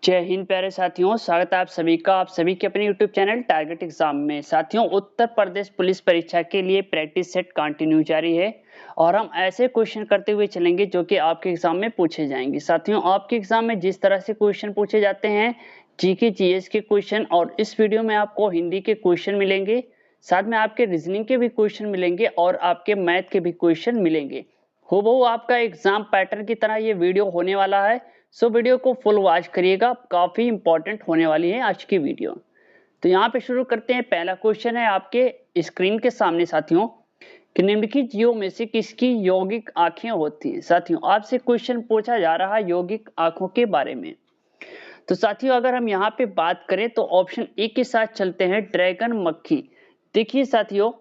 जय हिंद प्यारे साथियों, स्वागत है आप सभी का आप सभी के अपने YouTube चैनल टारगेट एग्जाम में। साथियों, उत्तर प्रदेश पुलिस परीक्षा के लिए प्रैक्टिस सेट कंटिन्यू जारी है और हम ऐसे क्वेश्चन करते हुए चलेंगे जो कि आपके एग्जाम में पूछे जाएंगे। साथियों, आपके एग्जाम में जिस तरह से क्वेश्चन पूछे जाते हैं, जीके जीएस के क्वेश्चन, और इस वीडियो में आपको हिंदी के क्वेश्चन मिलेंगे, साथ में आपके रीजनिंग के भी क्वेश्चन मिलेंगे और आपके मैथ के भी क्वेश्चन मिलेंगे। हूबहू आपका एग्जाम पैटर्न की तरह ये वीडियो होने वाला है, सो वीडियो को फुल वॉच करिएगा, काफी इंपॉर्टेंट होने वाली है आज की वीडियो। तो यहाँ पे शुरू करते हैं। पहला क्वेश्चन है आपके स्क्रीन के सामने साथियों, कि निम्नलिखित जीवों में से किसकी यौगिक आंखें होती हैं। साथियों, आपसे क्वेश्चन पूछा जा रहा है यौगिक आंखों के बारे में। तो साथियों, अगर हम यहाँ पे बात करें तो ऑप्शन ए के साथ चलते हैं, ड्रैगन मक्खी। देखिए साथियों,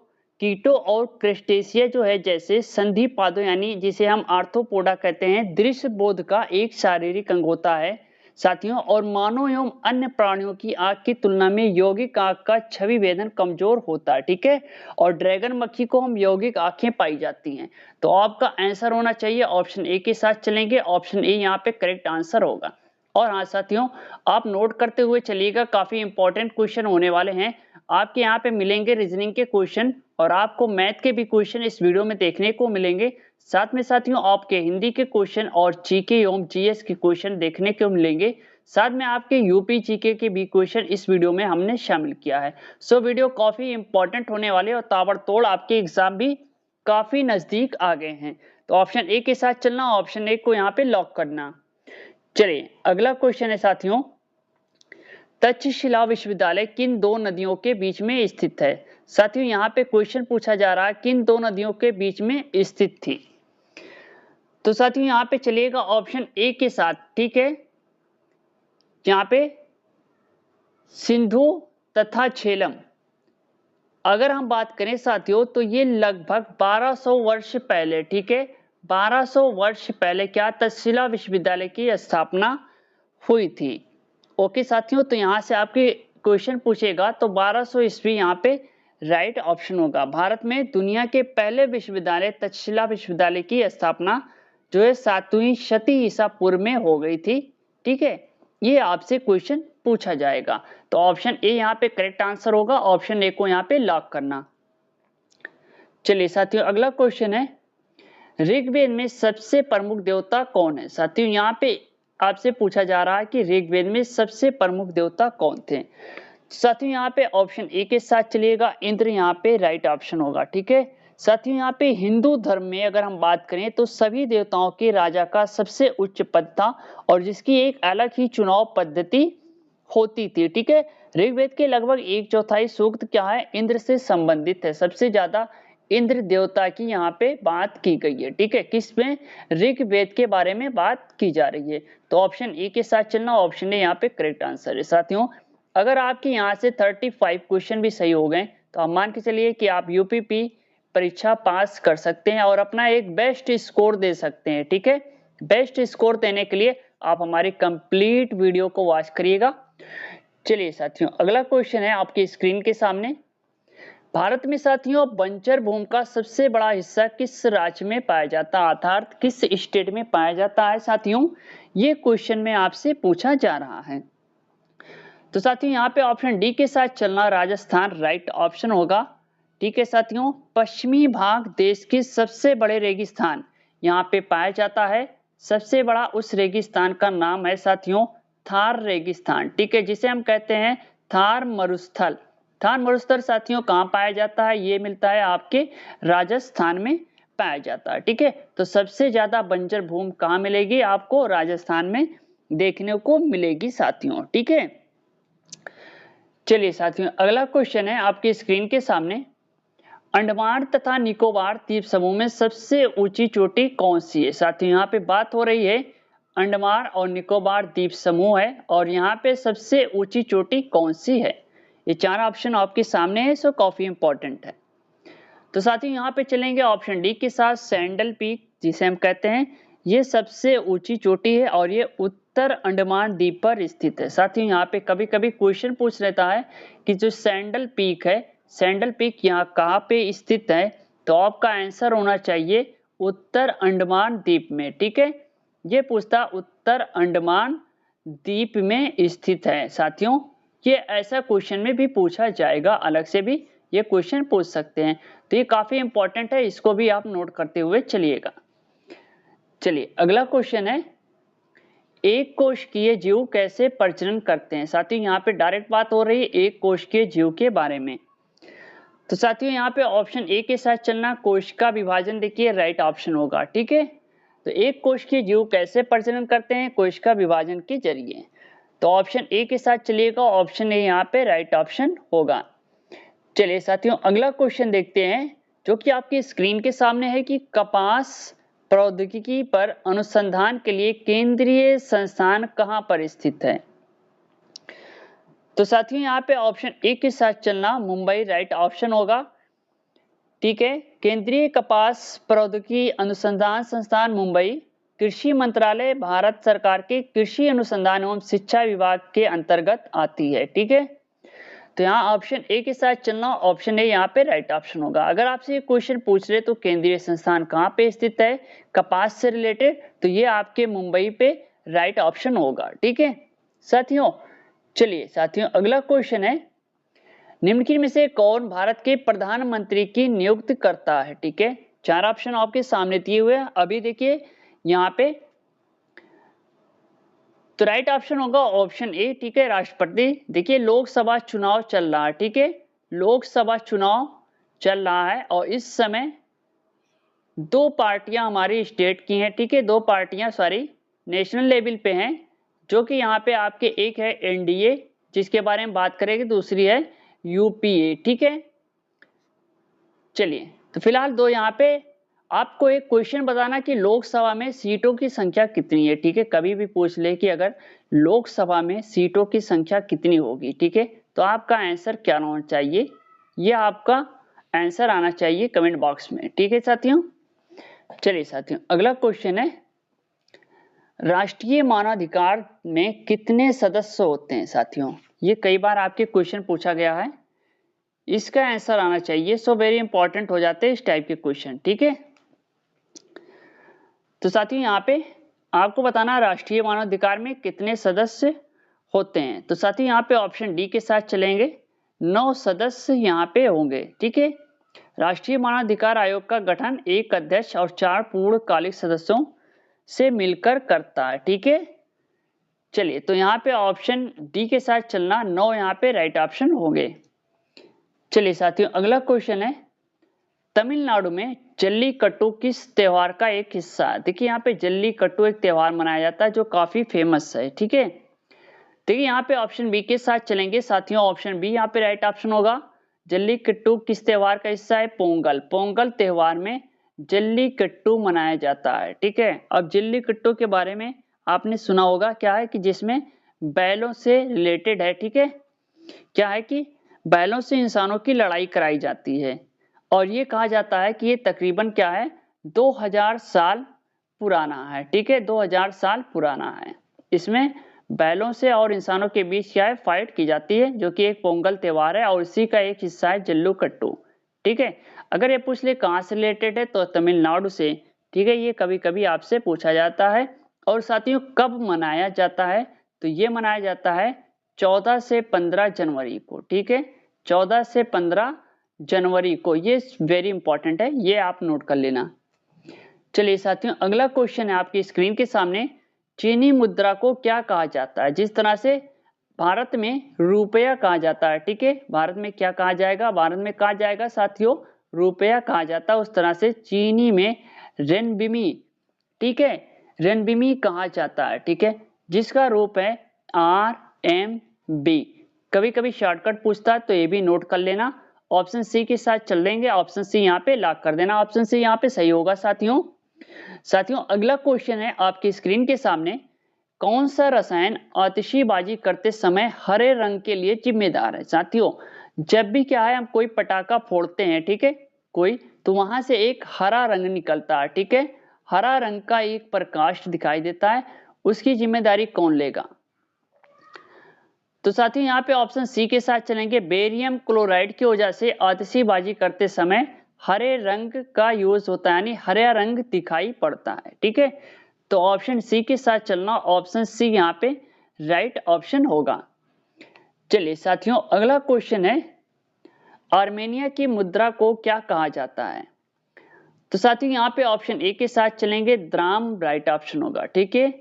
कीटो और क्रेस्टेशिया जो है, जैसे संधि पादों यानी जिसे हम आर्थ्रोपोडा कहते हैं, दृश्य बोध का एक शारीरिक अंग होता है साथियों, और मानव एवं अन्य प्राणियों की आंख की तुलना में यौगिक आंख का छवि भेदन कमजोर होता है। ठीक है, और ड्रैगन मक्खी को हम यौगिक आंखें पाई जाती हैं। तो आपका आंसर होना चाहिए ऑप्शन ए के साथ चलेंगे, ऑप्शन ए यहाँ पे करेक्ट आंसर होगा। और हाँ साथियों, आप नोट करते हुए चलिएगा, काफी इंपॉर्टेंट क्वेश्चन होने वाले हैं आपके यहाँ पे मिलेंगे, रीजनिंग के क्वेश्चन और आपको मैथ के भी क्वेश्चन इस वीडियो में देखने को मिलेंगे। साथ में साथियों, आपके हिंदी के क्वेश्चन और जीके एवं जीएस के क्वेश्चन देखने को मिलेंगे। साथ में आपके यूपी जीके के भी क्वेश्चन इस वीडियो में हमने शामिल किया है। सो वीडियो काफी इंपॉर्टेंट होने वाले और ताबड़तोड़ आपके एग्जाम भी काफी नजदीक आ गए हैं। तो ऑप्शन ए के साथ चलना, ऑप्शन ए को यहाँ पे लॉक करना। चलिए अगला क्वेश्चन है साथियों, तक्षशिला विश्वविद्यालय किन दो नदियों के बीच में स्थित है। साथियों, यहाँ पे क्वेश्चन पूछा जा रहा है किन दो नदियों के बीच में स्थित थी। तो साथियों, यहाँ पे चलिएगा ऑप्शन ए के साथ। ठीक है, यहाँ पे सिंधु तथा झेलम। अगर हम बात करें साथियों, तो ये लगभग 1200 वर्ष पहले, ठीक है, 1200 वर्ष पहले क्या तक्षशिला विश्वविद्यालय की स्थापना हुई थी। ओके साथियों, तो यहाँ से आपके क्वेश्चन पूछेगा तो 1200 ईस्वी यहाँ पे राइट ऑप्शन होगा। भारत में दुनिया के पहले विश्वविद्यालय तक्षशिला विश्वविद्यालय की स्थापना जो है 7वीं शती ईसा पूर्व में हो गई थी। ठीक है, ये आपसे क्वेश्चन पूछा जाएगा। तो ऑप्शन ए यहाँ पे करेक्ट आंसर होगा, ऑप्शन ए को यहाँ पे लॉक करना। चलिए साथियों, अगला क्वेश्चन है, ऋग्वेद में सबसे प्रमुख देवता कौन है। साथियों, यहाँ पे आपसे पूछा जा रहा है कि ऋग्वेद में सबसे प्रमुख देवता कौन थे। साथियों, यहाँ पे ऑप्शन ए के साथ चलिएगा, इंद्र यहाँ पे राइट ऑप्शन होगा। ठीक है साथियों, यहाँ पे हिंदू धर्म में अगर हम बात करें तो सभी देवताओं के राजा का सबसे उच्च पद था और जिसकी एक अलग ही चुनाव पद्धति होती थी। ठीक है, ऋग्वेद के लगभग 1/4 सूक्त क्या है, इंद्र से संबंधित है। सबसे ज्यादा इंद्र देवता की यहाँ पे बात की गई है। ठीक है, किसमें, ऋग्वेद के बारे में बात की जा रही है। तो ऑप्शन ए के साथ चलना, ऑप्शन ए यहाँ पे करेक्ट आंसर है। साथियों, अगर आपके यहाँ से 35 क्वेश्चन भी सही हो गए तो आप मान के चलिए कि आप यूपीपी परीक्षा पास कर सकते हैं और अपना एक बेस्ट स्कोर दे सकते हैं। ठीक है, बेस्ट स्कोर देने के लिए आप हमारी कंप्लीट वीडियो को वॉच करिएगा। चलिए साथियों, अगला क्वेश्चन है आपकी स्क्रीन के सामने, भारत में साथियों बंजर भूमि का सबसे बड़ा हिस्सा किस राज्य में पाया जाता है, अर्थात किस स्टेट में पाया जाता है। साथियों, ये क्वेश्चन में आपसे पूछा जा रहा है। तो साथियों, यहाँ पे ऑप्शन डी के साथ चलना, राजस्थान राइट ऑप्शन होगा। ठीक है साथियों, पश्चिमी भाग देश के सबसे बड़े रेगिस्तान यहाँ पे पाया जाता है। सबसे बड़ा उस रेगिस्तान का नाम है साथियों थार रेगिस्तान। ठीक है, जिसे हम कहते हैं थार मरुस्थल। थार मरुस्थल साथियों कहाँ पाया जाता है, ये मिलता है आपके राजस्थान में पाया जाता है। ठीक है, तो सबसे ज्यादा बंजर भूमि कहाँ मिलेगी आपको, राजस्थान में देखने को मिलेगी साथियों। ठीक है, चलिए साथियों, अगला क्वेश्चन है आपकी स्क्रीन के सामने, अंडमान तथा निकोबार द्वीप समूह में सबसे ऊंची चोटी कौन सी है। साथियों, यहाँ पे बात हो रही है अंडमान और निकोबार द्वीप समूह है और यहाँ पे सबसे ऊंची चोटी कौन सी है। ये 4 ऑप्शन आपके सामने है, सो काफी इंपॉर्टेंट है। तो साथियों, यहाँ पे चलेंगे ऑप्शन डी के साथ, सैंडल पीक जिसे हम कहते हैं, ये सबसे ऊंची चोटी है और ये उत्तर अंडमान द्वीप पर स्थित है। साथियों, यहाँ पे कभी कभी क्वेश्चन पूछ लेता है कि जो सैंडल पीक है, सैंडल पीक यहाँ कहाँ पे स्थित है, तो आपका आंसर होना चाहिए उत्तर अंडमान द्वीप में। ठीक है, ये पूछता उत्तर अंडमान द्वीप में स्थित है। साथियों, ये ऐसा क्वेश्चन में भी पूछा जाएगा, अलग से भी ये क्वेश्चन पूछ सकते हैं, तो ये काफी इंपॉर्टेंट है, इसको भी आप नोट करते हुए चलिएगा। चलिए अगला क्वेश्चन है, एक कोशिकीय जीव कैसे प्रजनन करते हैं। साथियों, यहाँ पे डायरेक्ट बात हो रही है एक कोशिकीय जीव के बारे में। तो साथियों, यहाँ पे ऑप्शन ए के साथ चलना, कोशिका विभाजन देखिए राइट ऑप्शन होगा। ठीक है, तो एक कोशिकीय जीव कैसे प्रजनन करते हैं, कोशिका विभाजन के जरिए। तो ऑप्शन ए के साथ चलिएगा, ऑप्शन ए यहाँ पे राइट ऑप्शन होगा। चलिए साथियों, अगला क्वेश्चन देखते हैं जो कि आपकी स्क्रीन के सामने है कि कपास प्रौद्योगिकी पर अनुसंधान के लिए केंद्रीय संस्थान कहां पर स्थित है। तो साथियों, यहाँ पे ऑप्शन ए के साथ चलना, मुंबई राइट ऑप्शन होगा। ठीक है, केंद्रीय कपास प्रौद्योगिकी अनुसंधान संस्थान मुंबई कृषि मंत्रालय भारत सरकार के कृषि अनुसंधान एवं शिक्षा विभाग के अंतर्गत आती है। ठीक है, तो यहाँ ऑप्शन ए के साथ चलना, ऑप्शन ए यहाँ पे राइट ऑप्शन होगा। अगर आपसे ये क्वेश्चन पूछ रहे तो केंद्रीय संस्थान कहाँ पे स्थित है कपास से रिलेटेड, तो ये आपके मुंबई पे राइट ऑप्शन होगा। ठीक है साथियों, चलिए साथियों अगला क्वेश्चन है, निम्नलिखित में से कौन भारत के प्रधानमंत्री की नियुक्ति करता है। ठीक है, चार ऑप्शन आपके सामने दिए हुए हैं, अभी देखिए यहाँ पे, तो राइट ऑप्शन होगा ऑप्शन ए। ठीक है, राष्ट्रपति। देखिए लोकसभा चुनाव चल रहा है। ठीक है, लोकसभा चुनाव चल रहा है और इस समय दो पार्टियां हमारी स्टेट की हैं। ठीक है, दो पार्टियां सॉरी नेशनल लेवल पे हैं, जो कि यहाँ पे आपके एक है एनडीए जिसके बारे में बात करेंगे, दूसरी है यूपीए। ठीक है, चलिए तो फिलहाल दो यहाँ पे आपको एक क्वेश्चन बताना कि लोकसभा में सीटों की संख्या कितनी है। ठीक है, कभी भी पूछ ले कि अगर लोकसभा में सीटों की संख्या कितनी होगी, ठीक है, तो आपका आंसर क्या होना चाहिए, ये आपका आंसर आना चाहिए कमेंट बॉक्स में। ठीक है साथियों, चलिए साथियों अगला क्वेश्चन है, राष्ट्रीय मानवाधिकार में कितने सदस्य होते हैं। साथियों, ये कई बार आपके क्वेश्चन पूछा गया है, इसका आंसर आना चाहिए, सो वेरी इंपॉर्टेंट हो जाते हैं इस टाइप के क्वेश्चन। ठीक है, तो साथियों यहाँ पे आपको बताना राष्ट्रीय मानवाधिकार में कितने सदस्य होते हैं। तो साथियों यहाँ पे ऑप्शन डी के साथ चलेंगे, 9 सदस्य यहाँ पे होंगे। ठीक है, राष्ट्रीय मानवाधिकार आयोग का गठन एक अध्यक्ष और 4 पूर्णकालिक सदस्यों से मिलकर करता है। ठीक है, चलिए तो यहाँ पे ऑप्शन डी के साथ चलना, 9 यहाँ पे राइट ऑप्शन होंगे। चलिए साथियों अगला क्वेश्चन है, तमिलनाडु में जल्लीकट्टू किस त्योहार का एक हिस्सा है। देखिए यहाँ पे जल्लीकट्टू एक त्योहार मनाया जाता है जो काफी फेमस है। ठीक है, देखिए यहाँ पे ऑप्शन बी के साथ चलेंगे साथियों, ऑप्शन बी यहाँ पे राइट ऑप्शन होगा। जल्लीकट्टू किस त्योहार का हिस्सा है, पोंगल। पोंगल त्योहार में जल्लीकट्टू मनाया जाता है। ठीक है, अब जल्लीकट्टू के बारे में आपने सुना होगा, क्या है कि जिसमें बैलों से रिलेटेड है। ठीक है, क्या है कि बैलों से इंसानों की लड़ाई कराई जाती है और ये कहा जाता है कि ये तकरीबन क्या है 2000 साल पुराना है। ठीक है, 2000 साल पुराना है। इसमें बैलों से और इंसानों के बीच क्या है फाइट की जाती है, जो कि एक पोंगल त्योहार है और इसी का एक हिस्सा है जल्लीकट्टू। ठीक है, अगर ये पूछ ले कहाँ से रिलेटेड है तो तमिलनाडु से। ठीक है, ये कभी कभी आपसे पूछा जाता है। और साथियों कब मनाया जाता है, तो ये मनाया जाता है 14 से 15 जनवरी को। ठीक है, 14 से 15 जनवरी को, ये वेरी इंपॉर्टेंट है, ये आप नोट कर लेना। चलिए साथियों अगला क्वेश्चन है आपकी स्क्रीन के सामने, चीनी मुद्रा को क्या कहा जाता है। जिस तरह से भारत में रुपया कहा जाता है, ठीक है, भारत में क्या कहा जाएगा, भारत में कहा जाएगा साथियों रुपया कहा जाता है, उस तरह से चीनी में रेनबिमी। ठीक है, रेनबिमी कहा जाता है। ठीक है, जिसका रूप है RMB। कभी कभी शॉर्टकट पूछता है तो ये भी नोट कर लेना। ऑप्शन सी के साथ चल देंगे, ऑप्शन सी यहाँ पे लॉक कर देना, ऑप्शन सी यहाँ पे सही होगा साथियों। साथियों अगला क्वेश्चन है आपकी स्क्रीन के सामने, कौन सा रसायन आतिशबाजी करते समय हरे रंग के लिए जिम्मेदार है। साथियों जब भी क्या है हम कोई पटाखा फोड़ते हैं, ठीक है, कोई, तो वहां से एक हरा रंग निकलता है। ठीक है, हरा रंग का एक प्रकाश दिखाई देता है, उसकी जिम्मेदारी कौन लेगा। तो साथियों यहाँ पे ऑप्शन सी के साथ चलेंगे, बेरियम क्लोराइड की वजह से आतिशबाजी करते समय हरे रंग का यूज होता है, यानी हरा रंग दिखाई पड़ता है। ठीक है, तो ऑप्शन सी के साथ चलना, ऑप्शन सी यहाँ पे राइट ऑप्शन होगा। चलिए साथियों, अगला क्वेश्चन है, आर्मेनिया की मुद्रा को क्या कहा जाता है? तो साथियों यहाँ पे ऑप्शन ए के साथ चलेंगे, द्राम राइट ऑप्शन होगा। ठीक है,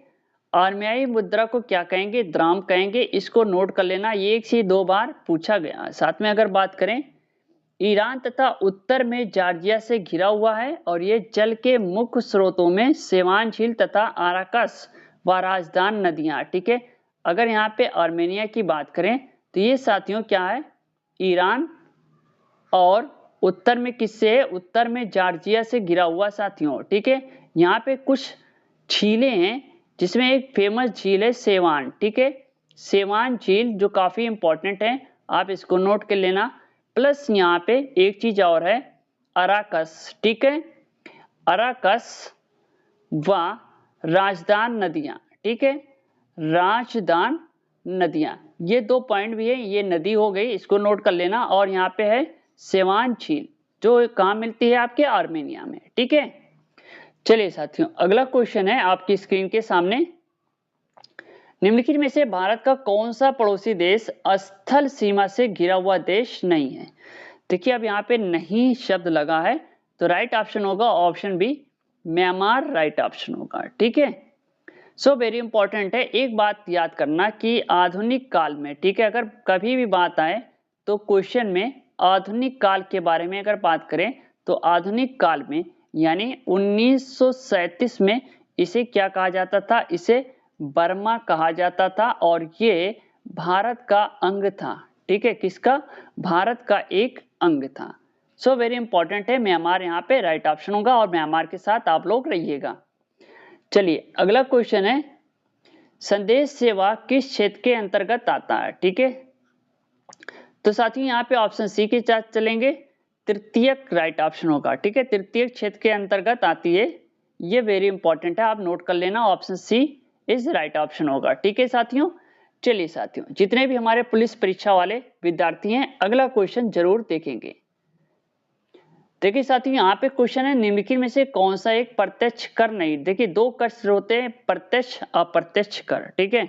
आर्मेनियाई मुद्रा को क्या कहेंगे? द्राम कहेंगे। इसको नोट कर लेना, ये एक से दो बार पूछा गया। साथ में अगर बात करें, ईरान तथा उत्तर में जॉर्जिया से घिरा हुआ है और ये जल के मुख्य स्रोतों में सेवान झील तथा आराकस व राजदान नदियां। ठीक है, अगर यहाँ पे आर्मेनिया की बात करें तो ये साथियों क्या है? ईरान और उत्तर में किससे है? उत्तर में जॉर्जिया से घिरा हुआ साथियों। ठीक है, यहाँ पे कुछ झीलें हैं जिसमें एक फेमस झील है सेवान। ठीक है, सेवान झील जो काफी इंपॉर्टेंट है, आप इसको नोट कर लेना। प्लस यहाँ पे एक चीज और है, अराकस। ठीक है, अराकस व राजदान नदियां। ठीक है, राजदान नदियां, ये दो पॉइंट भी है, ये नदी हो गई, इसको नोट कर लेना। और यहाँ पे है सेवान झील, जो कहाँ मिलती है? आपके आर्मेनिया में। ठीक है, चलिए साथियों, अगला क्वेश्चन है आपकी स्क्रीन के सामने, निम्नलिखित में से भारत का कौन सा पड़ोसी देश स्थल सीमा से घिरा हुआ देश नहीं है? देखिए अब यहाँ पे नहीं शब्द लगा है, तो राइट ऑप्शन होगा option B, Myanmar right option होगा। ठीक है, सो वेरी इंपॉर्टेंट है, एक बात याद करना कि आधुनिक काल में, ठीक है, अगर कभी भी बात आए तो क्वेश्चन में आधुनिक काल के बारे में अगर बात करें तो आधुनिक काल में यानी 1937 में इसे क्या कहा जाता था? इसे बर्मा कहा जाता था और ये भारत का अंग था। ठीक है, किसका? भारत का एक अंग था। सो वेरी इंपॉर्टेंट है, म्यांमार यहाँ पे राइट ऑप्शन होगा और म्यांमार के साथ आप लोग रहिएगा। चलिए अगला क्वेश्चन है, संदेश सेवा किस क्षेत्र के अंतर्गत आता है? ठीक है, तो साथियों यहाँ पे ऑप्शन सी के साथ चलेंगे, तृतीयक राइट ऑप्शन होगा। ठीक है, तृतीयक क्षेत्र के अंतर्गत आती है, ये वेरी इंपॉर्टेंट है, आप नोट कर लेना, option C is right option होगा। ठीक है साथियों, चलिए साथियों, जितने भी हमारे पुलिस परीक्षा वाले विद्यार्थी हैं, अगला क्वेश्चन जरूर देखेंगे। देखिए साथियों यहाँ पे क्वेश्चन है, निम्नलिखित में से कौन सा एक प्रत्यक्ष कर नहीं? देखिए दो कर होते हैं, प्रत्यक्ष अप्रत्यक्ष कर। ठीक है,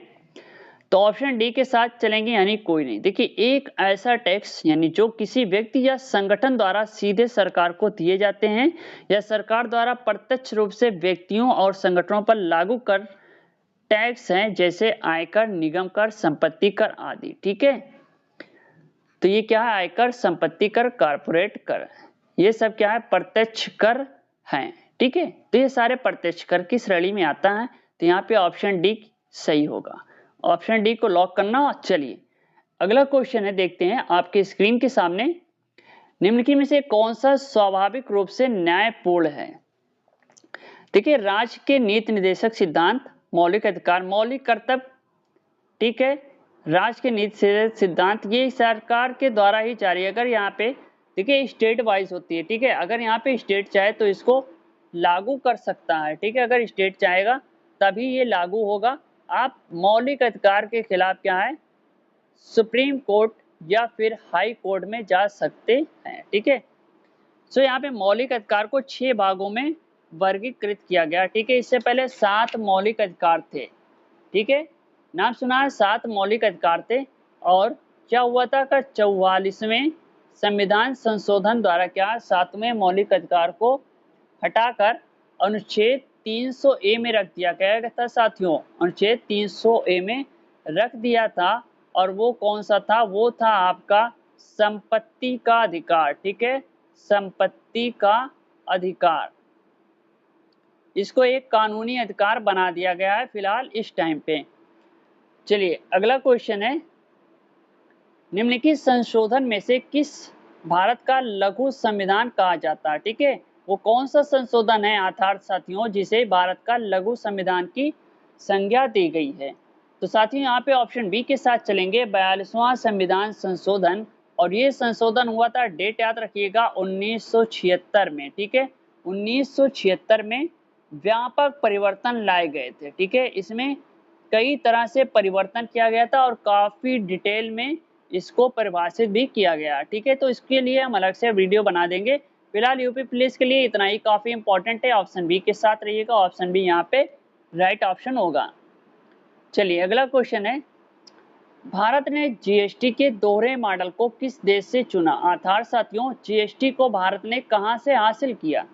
तो ऑप्शन डी के साथ चलेंगे, यानी कोई नहीं। देखिए एक ऐसा टैक्स यानी जो किसी व्यक्ति या संगठन द्वारा सीधे सरकार को दिए जाते हैं या सरकार द्वारा प्रत्यक्ष रूप से व्यक्तियों और संगठनों पर लागू कर टैक्स हैं, जैसे आयकर, निगम कर, संपत्ति कर आदि। ठीक है, तो ये क्या है? आयकर, संपत्ति कर, कारपोरेट कर, ये सब क्या है? प्रत्यक्ष कर हैं। ठीक है, तो ये सारे प्रत्यक्ष कर की श्रेणी में आता है, तो यहाँ पे ऑप्शन डी सही होगा, ऑप्शन डी को लॉक करना। चलिए अगला क्वेश्चन है, देखते हैं आपके स्क्रीन के सामने, निम्नलिखित में से कौन सा स्वाभाविक रूप से न्यायपूर्ण है? देखिए राज्य के नीति निर्देशक सिद्धांत, मौलिक अधिकार, मौलिक कर्तव्य। ठीक है, राज्य के नीति सिद्धांत ये सरकार के द्वारा ही जारी, अगर यहाँ पे देखिए स्टेट वाइज होती है। ठीक है, अगर यहाँ पे स्टेट चाहे तो इसको लागू कर सकता है। ठीक है, अगर स्टेट चाहेगा तभी ये लागू होगा। आप मौलिक अधिकार के खिलाफ क्या है? सुप्रीम कोर्ट या फिर हाई कोर्ट में जा सकते हैं। ठीक है, सो यहाँ पे मौलिक अधिकार को 6 भागों में वर्गीकृत किया गया। ठीक है, इससे पहले 7 मौलिक अधिकार थे। ठीक है, नाम सुना है, 7 मौलिक अधिकार थे। और क्या हुआ था का 44वें संविधान संशोधन द्वारा क्या 7वें मौलिक अधिकार को हटाकर अनुच्छेद 300 ए में रख दिया गया था साथियों, अनुच्छेद 300 ए में रख दिया था। और वो कौन सा था? वो था आपका संपत्ति का अधिकार। ठीक है, संपत्ति का अधिकार, इसको एक कानूनी अधिकार बना दिया गया है फिलहाल इस टाइम पे। चलिए अगला क्वेश्चन है, निम्नलिखित संशोधन में से किस भारत का लघु संविधान कहा जाता है? ठीक है, वो कौन सा संशोधन है अर्थात साथियों जिसे भारत का लघु संविधान की संज्ञा दी गई है? तो साथियों यहाँ पे ऑप्शन बी के साथ चलेंगे, 42वां संविधान संशोधन। और ये संशोधन हुआ था, डेट याद रखिएगा, 1976 में। ठीक है, 1976 में व्यापक परिवर्तन लाए गए थे। ठीक है, इसमें कई तरह से परिवर्तन किया गया था और काफी डिटेल में इसको परिभाषित भी किया गया। ठीक है, तो इसके लिए हम अलग से वीडियो बना देंगे। फिलहाल यूपी पुलिस के लिए इतना ही काफी इंपॉर्टेंट है, ऑप्शन बी के साथ रहिएगा, ऑप्शन बी यहाँ पे राइट ऑप्शन होगा। चलिए अगला क्वेश्चन है, भारत ने जीएसटी के दोहरे मॉडल को किस देश से चुना? अर्थात साथियों जीएसटी को भारत ने कहां से हासिल किया?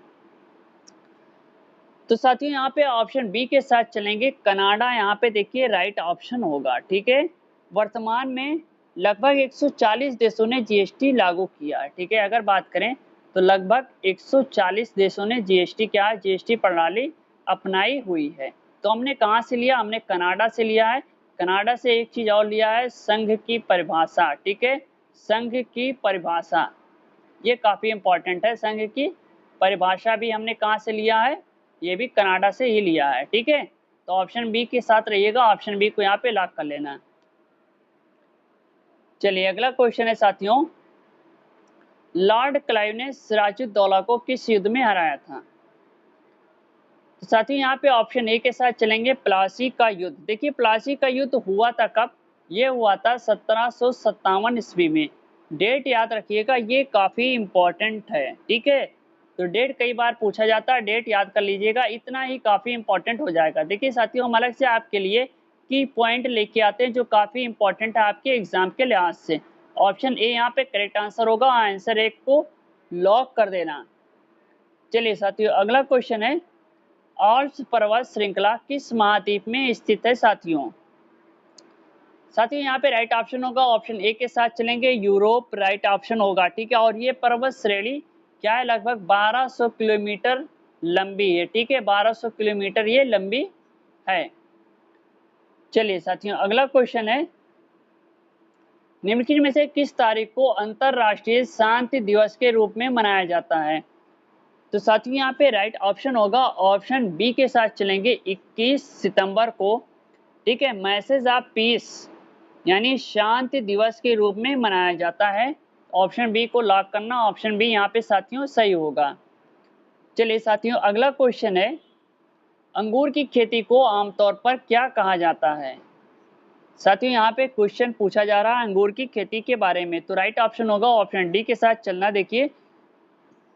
तो साथियों यहाँ पे ऑप्शन बी के साथ चलेंगे, कनाडा यहाँ पे देखिए राइट ऑप्शन होगा। ठीक है, वर्तमान में लगभग 140 देशों ने जीएसटी लागू किया है। ठीक है, अगर बात करें तो लगभग 140 देशों ने जीएसटी प्रणाली अपनाई हुई है। तो हमने कहाँ से लिया? हमने कनाडा से लिया है। कनाडा से एक चीज और लिया है, संघ की परिभाषा। ठीक है, संघ की परिभाषा ये काफी इंपॉर्टेंट है। संघ की परिभाषा भी हमने कहाँ से लिया है? ये भी कनाडा से ही लिया है। ठीक है, तो ऑप्शन बी के साथ रहिएगा, ऑप्शन बी को यहाँ पे लॉक कर लेना। चलिए अगला क्वेश्चन है साथियों, लॉर्ड क्लाइव ने सिराजुद्दौला को किस युद्ध में हराया था? तो साथियों यहाँ पे ऑप्शन ए के साथ चलेंगे, प्लासी का युद्ध। देखिए प्लासी का युद्ध हुआ था कब? ये हुआ था 1757 ईस्वी में। डेट याद रखिएगा, ये काफी इंपॉर्टेंट है। ठीक है, तो डेट कई बार पूछा जाता है, डेट याद कर लीजिएगा, इतना ही काफी इंपॉर्टेंट हो जाएगा। देखिए साथियों हम अलग से आपके लिए की पॉइंट लेके आते हैं जो काफी इंपॉर्टेंट है आपके एग्जाम के लिहाज से। ऑप्शन ए यहाँ पे करेक्ट आंसर होगा, आंसर ए को लॉक कर देना। चलिए साथियों अगला क्वेश्चन है, आल्प्स पर्वत श्रृंखला किस महाद्वीप में स्थित है? साथियों यहाँ पे राइट ऑप्शन होगा, ऑप्शन ए के साथ चलेंगे, यूरोप राइट ऑप्शन होगा। ठीक है, और ये पर्वत श्रेणी क्या है? लगभग 1200 किलोमीटर लंबी है। ठीक है, 1200 किलोमीटर ये लंबी है। चलिए साथियों अगला क्वेश्चन है, निम्नलिखित में से किस तारीख को अंतरराष्ट्रीय शांति दिवस के रूप में मनाया जाता है? तो साथियों यहाँ पे राइट ऑप्शन होगा, ऑप्शन बी के साथ चलेंगे, 21 सितंबर को। ठीक है, मैसेज ऑफ पीस यानी शांति दिवस के रूप में मनाया जाता है। ऑप्शन बी को लॉक करना, ऑप्शन बी यहाँ पे साथियों सही होगा। चलिए साथियों अगला क्वेश्चन है, अंगूर की खेती को आमतौर पर क्या कहा जाता है? साथियों यहाँ पे क्वेश्चन पूछा जा रहा है अंगूर की खेती के बारे में, तो राइट ऑप्शन होगा ऑप्शन डी के साथ चलना। देखिए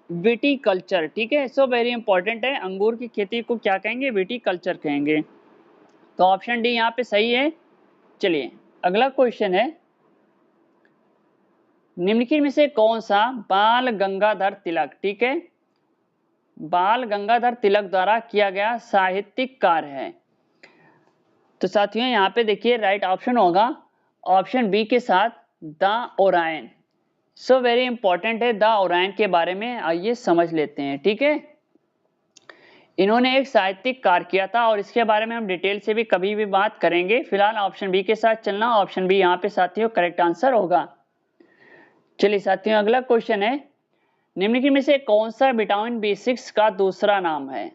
विटीकल्चर। ठीक है, सो वेरी इंपॉर्टेंट है, अंगूर की खेती को क्या कहेंगे? विटीकल्चर कहेंगे। तो ऑप्शन डी यहाँ पे सही है। चलिए अगला क्वेश्चन है, निम्नलिखित में से कौन सा बाल गंगाधर तिलक, ठीक है, बाल गंगाधर तिलक द्वारा किया गया साहित्यिक कार्य है? तो साथियों यहाँ पे देखिए राइट ऑप्शन होगा ऑप्शन बी के साथ, the Orion. So very important है, द ओरायन के बारे में आइए समझ लेते हैं। ठीक है, इन्होंने एक साहित्यिक कार्य किया था और इसके बारे में हम डिटेल से भी कभी भी बात करेंगे। फिलहाल ऑप्शन बी के साथ चलना, ऑप्शन बी यहाँ पे साथियों करेक्ट आंसर होगा। चलिए साथियों अगला क्वेश्चन है, निम्नलिखित में से कौन सा विटामिन B6 का दूसरा नाम है?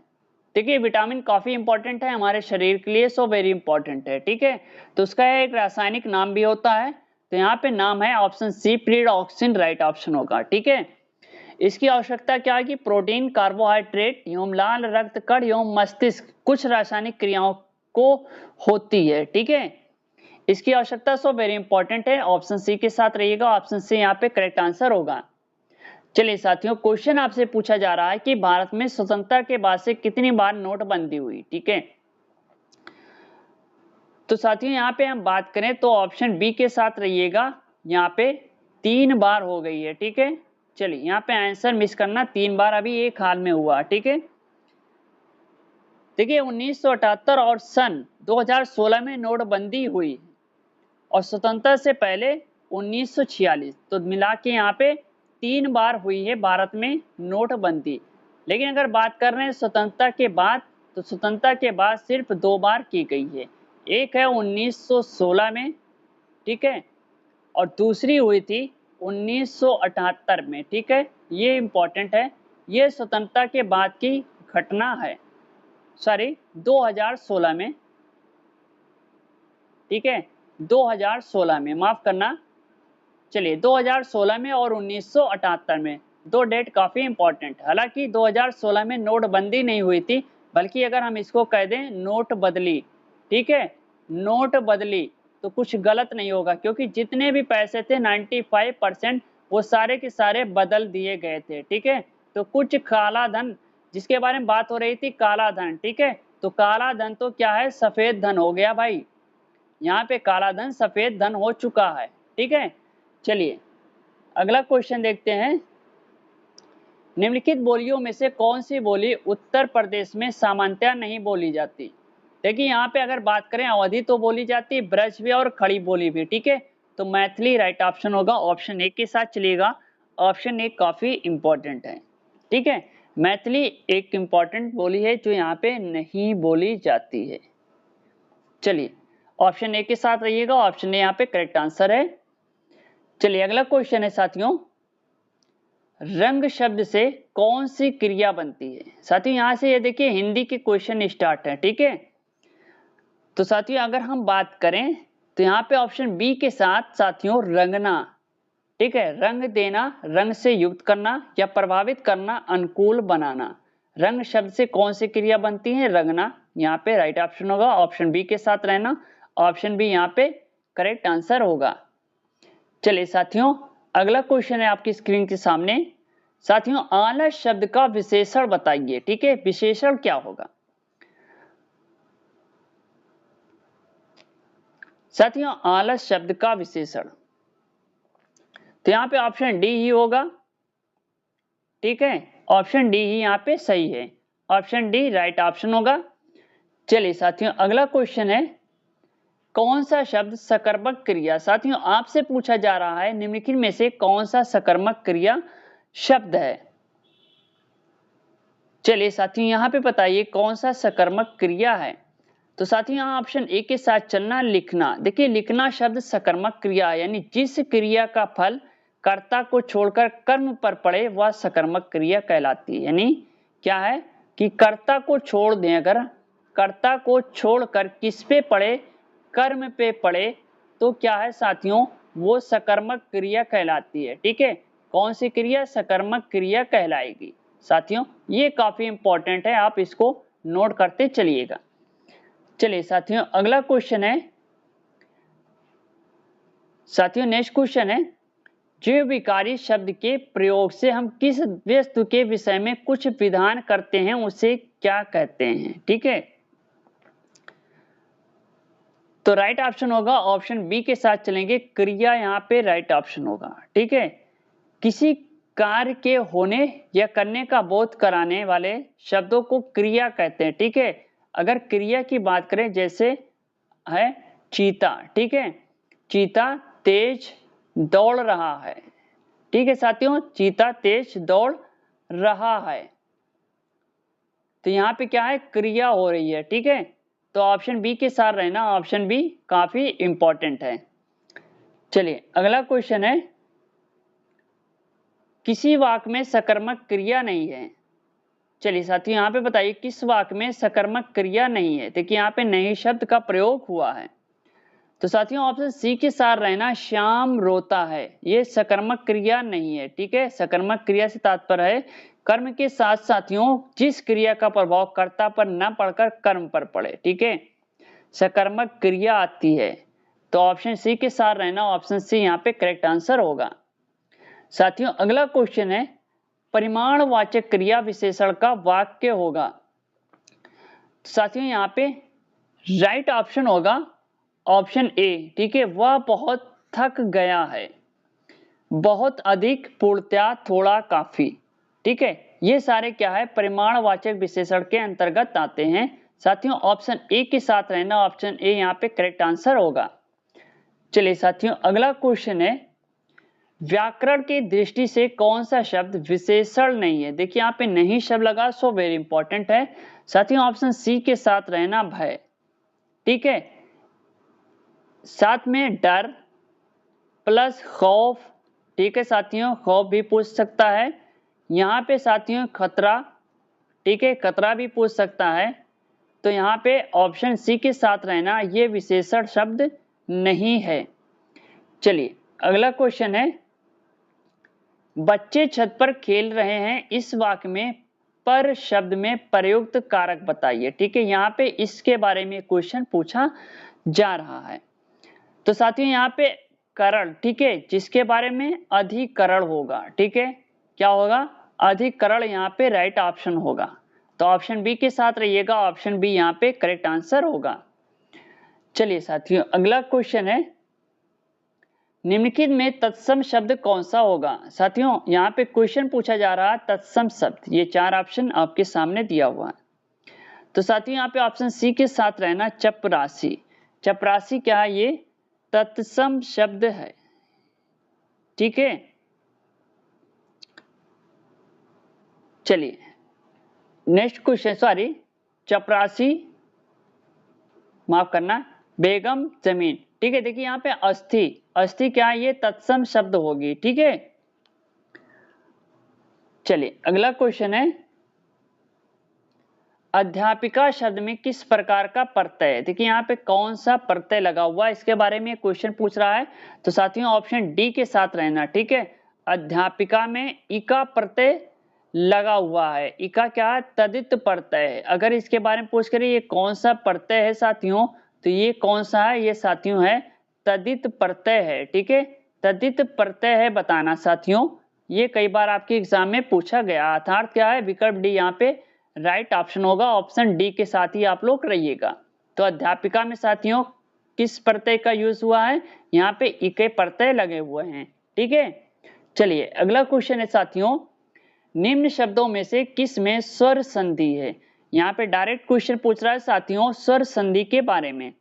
देखिए विटामिन काफी इंपॉर्टेंट है हमारे शरीर के लिए, सो वेरी इंपॉर्टेंट है। ठीक है, तो उसका एक रासायनिक नाम भी होता है, तो यहाँ पे नाम है ऑप्शन सी प्रीडॉक्सिन, राइट ऑप्शन होगा। ठीक है, इसकी आवश्यकता क्या है कि प्रोटीन, कार्बोहाइड्रेट एवं लाल रक्त कण एवं मस्तिष्क कुछ रासायनिक क्रियाओं को होती है। ठीक है, इसकी आवश्यकता सो वेरी इंपॉर्टेंट है, ऑप्शन सी के साथ रहिएगा, ऑप्शन सी यहाँ पे करेक्ट आंसर होगा। चलिए साथियों क्वेश्चन आपसे पूछा जा रहा है कि भारत में स्वतंत्रता के बाद से कितनी बार नोटबंदी हुई? ठीक है, तो साथियों यहाँ पे हम बात करें तो ऑप्शन बी के साथ रहिएगा, यहाँ पे 3 बार हो गई है। ठीक है, चलिए यहाँ पे आंसर मिस करना, 3 बार अभी एक हाल में हुआ। ठीक है, देखिए 1978 और सन 2016 में नोटबंदी हुई और स्वतंत्रता से पहले 1946, तो मिला के यहाँ पे 3 बार हुई है भारत में नोटबंदी। लेकिन अगर बात कर रहे हैं स्वतंत्रता के बाद, तो स्वतंत्रता के बाद सिर्फ 2 बार की गई है, एक है 1916 में, ठीक है, और दूसरी हुई थी 1978 में। ठीक है, ये इंपॉर्टेंट है, ये स्वतंत्रता के बाद की घटना है, सॉरी 2016 में। ठीक है, 2016 में, माफ करना, चलिए 2016 में और 1978 में, 2 डेट काफी इंपॉर्टेंट। हालांकि 2016 में नोटबंदी नहीं हुई थी, बल्कि अगर हम इसको कह दें नोट बदली, ठीक है, नोट बदली, तो कुछ गलत नहीं होगा, क्योंकि जितने भी पैसे थे 95% वो सारे के सारे बदल दिए गए थे। ठीक है, तो कुछ काला धन, जिसके बारे में बात हो रही थी काला धन, ठीक है, तो काला धन तो क्या है? सफेद धन हो गया भाई। यहाँ पे काला धन सफेद धन हो चुका है। ठीक है, चलिए अगला क्वेश्चन देखते हैं। निम्नलिखित बोलियों में से कौन सी बोली उत्तर प्रदेश में सामान्यतः नहीं बोली जाती? देखिए यहाँ पे अगर बात करें अवधी तो बोली जाती है, ब्रज भी और खड़ी बोली भी। ठीक है, तो मैथिली राइट ऑप्शन होगा। ऑप्शन ए के साथ चलिएगा, ऑप्शन ए काफी इंपॉर्टेंट है। ठीक है, मैथिली एक इंपॉर्टेंट बोली है जो यहाँ पे नहीं बोली जाती है। चलिए ऑप्शन ए के साथ रहिएगा, ऑप्शन ए यहाँ पे करेक्ट आंसर है। चलिए अगला क्वेश्चन है साथियों, रंग शब्द से कौन सी क्रिया बनती है? साथियों यहां से ये देखिए हिंदी के क्वेश्चन स्टार्ट है। ठीक है, तो साथियों अगर हम बात करें तो यहाँ पे ऑप्शन बी के साथ साथियों रंगना। ठीक है, रंग देना, रंग से युक्त करना या प्रभावित करना, अनुकूल बनाना। रंग शब्द से कौन सी क्रिया बनती है? रंगना। यहाँ पे राइट ऑप्शन होगा, ऑप्शन बी के साथ रहना, ऑप्शन बी यहाँ पे करेक्ट आंसर होगा। चलिए साथियों अगला क्वेश्चन है आपकी स्क्रीन के सामने। साथियों आलस शब्द का विशेषण बताइए। ठीक है, विशेषण क्या होगा? साथियों आलस शब्द का विशेषण, तो यहाँ पे ऑप्शन डी ही होगा। ठीक है, ऑप्शन डी ही यहाँ पे सही है, ऑप्शन डी राइट ऑप्शन होगा। चलिए साथियों अगला क्वेश्चन है, कौन सा शब्द सकर्मक क्रिया? साथियों आपसे पूछा जा रहा है निम्नलिखित में से कौन सा सकर्मक क्रिया शब्द है? चलिए साथियों यहाँ पे बताइए कौन सा सकर्मक क्रिया है? तो साथियों यहाँ ऑप्शन ए के साथ चलना, लिखना। देखिए लिखना शब्द सकर्मक क्रिया है, यानी जिस क्रिया का फल कर्ता को छोड़कर कर्म पर पड़े वह सकर्मक क्रिया कहलाती है। यानी क्या है कि कर्ता को छोड़ दें, अगर कर्ता को छोड़कर किस पे पड़े? कर्म पे पड़े, तो क्या है साथियों? वो सकर्मक क्रिया कहलाती है। ठीक है, कौन सी क्रिया? सकर्मक क्रिया कहलाएगी। साथियों ये काफी इंपॉर्टेंट है, आप इसको नोट करते चलिएगा। चलिए साथियों अगला क्वेश्चन है, साथियों नेक्स्ट क्वेश्चन है, जीवविकारी शब्द के प्रयोग से हम किस वस्तु के विषय में कुछ विधान करते हैं उसे क्या कहते हैं? ठीक है, तो राइट ऑप्शन होगा, ऑप्शन बी के साथ चलेंगे, क्रिया यहाँ पे राइट ऑप्शन होगा। ठीक है, किसी कार्य के होने या करने का बोध कराने वाले शब्दों को क्रिया कहते हैं। ठीक है, अगर क्रिया की बात करें जैसे है चीता। ठीक है, चीता तेज दौड़ रहा है। ठीक है साथियों, चीता तेज दौड़ रहा है, तो यहाँ पे क्या है? क्रिया हो रही है। ठीक है, तो ऑप्शन बी के साथ रहना, ऑप्शन बी काफी इंपॉर्टेंट है। चलिए अगला क्वेश्चन है, किसी वाक्य में सकर्मक क्रिया नहीं है। चलिए साथियों यहाँ पे बताइए किस वाक्य में सकर्मक क्रिया नहीं है? देखिए यहाँ पे नहीं शब्द का प्रयोग हुआ है, तो साथियों ऑप्शन सी के साथ रहना, श्याम रोता है, ये सकर्मक क्रिया नहीं है। ठीक है, सकर्मक क्रिया से तात्पर्य है कर्म के साथ साथियों जिस क्रिया का प्रभाव कर्ता पर न पड़कर कर्म पर पड़े। ठीक है, सकर्मक क्रिया आती है, तो ऑप्शन सी के साथ रहना, ऑप्शन सी यहाँ पे करेक्ट आंसर होगा। साथियों अगला क्वेश्चन है, परिमाणवाचक क्रिया विशेषण का वाक्य होगा। साथियों यहाँ पे राइट ऑप्शन होगा ऑप्शन ए। ठीक है, वह बहुत थक गया है, बहुत अधिक, पूर्णतया, थोड़ा, काफी। ठीक है, ये सारे क्या है? परिमाणवाचक विशेषण के अंतर्गत आते हैं। साथियों ऑप्शन ए के साथ रहना, ऑप्शन ए यहाँ पे करेक्ट आंसर होगा। चलिए साथियों अगला क्वेश्चन है, व्याकरण की दृष्टि से कौन सा शब्द विशेषण नहीं है? देखिए यहाँ पे नहीं शब्द लगा, सो वेरी इंपॉर्टेंट है। साथियों ऑप्शन सी के साथ रहना, भय। ठीक है, साथ में डर प्लस खौफ। ठीक है साथियों, खौफ भी पूछ सकता है। यहाँ पे साथियों खतरा। ठीक है, खतरा भी पूछ सकता है, तो यहाँ पे ऑप्शन सी के साथ रहना, ये विशेषण शब्द नहीं है। चलिए अगला क्वेश्चन है, बच्चे छत पर खेल रहे हैं, इस वाक्य में पर शब्द में प्रयुक्त कारक बताइए। ठीक है, यहाँ पे इसके बारे में क्वेश्चन पूछा जा रहा है, तो साथियों यहाँ पे करण। ठीक है, जिसके बारे में अधिकरण होगा। ठीक है, क्या होगा? अधिकरण यहाँ पे राइट ऑप्शन होगा, तो ऑप्शन बी के साथ रहिएगा, ऑप्शन बी यहाँ पे करेक्ट आंसर होगा। चलिए साथियों, अगला क्वेश्चन है, निम्नलिखित में तत्सम शब्द कौन सा होगा। साथियों यहाँ पे क्वेश्चन पूछा जा रहा है तत्सम शब्द, ये 4 ऑप्शन आपके सामने दिया हुआ है। तो साथियों यहाँ पे ऑप्शन सी के साथ रहना चपरासी। चपरासी क्या है, ये तत्सम शब्द है, ठीक है। चलिए नेक्स्ट क्वेश्चन, सॉरी चपरासी, माफ करना, बेगम जमीन, ठीक है। देखिए यहाँ पे अस्थि, अस्थि क्या है, ये तत्सम शब्द होगी, ठीक है। चलिए अगला क्वेश्चन है, अध्यापिका शब्द में किस प्रकार का प्रत्यय है। देखिए यहाँ पे कौन सा प्रत्यय लगा हुआ है, इसके बारे में क्वेश्चन पूछ रहा है। तो साथियों ऑप्शन डी के साथ रहना, ठीक है। अध्यापिका में इका प्रत्यय लगा हुआ है। इका क्या है, तदित प्रत्यय है। अगर इसके बारे में पूछ करें ये कौन सा प्रत्यय है साथियों, तो ये कौन सा है, ये साथियों है तदित प्रत्यय है, ठीक है। तदित प्रत्यय है बताना साथियों, ये कई बार आपके एग्जाम में पूछा गया। अर्थात क्या है, विकल्प डी यहाँ पे राइट ऑप्शन होगा। ऑप्शन डी के साथ ही आप लोग रहिएगा। तो अध्यापिका में साथियों किस प्रत्यय का यूज हुआ है, यहाँ पे इके प्रत्यय लगे हुए हैं, ठीक है। चलिए अगला क्वेश्चन है साथियों, निम्न शब्दों में से किस में स्वर संधि है। यहाँ पे डायरेक्ट क्वेश्चन पूछ रहा है साथियों स्वर संधि के बारे में।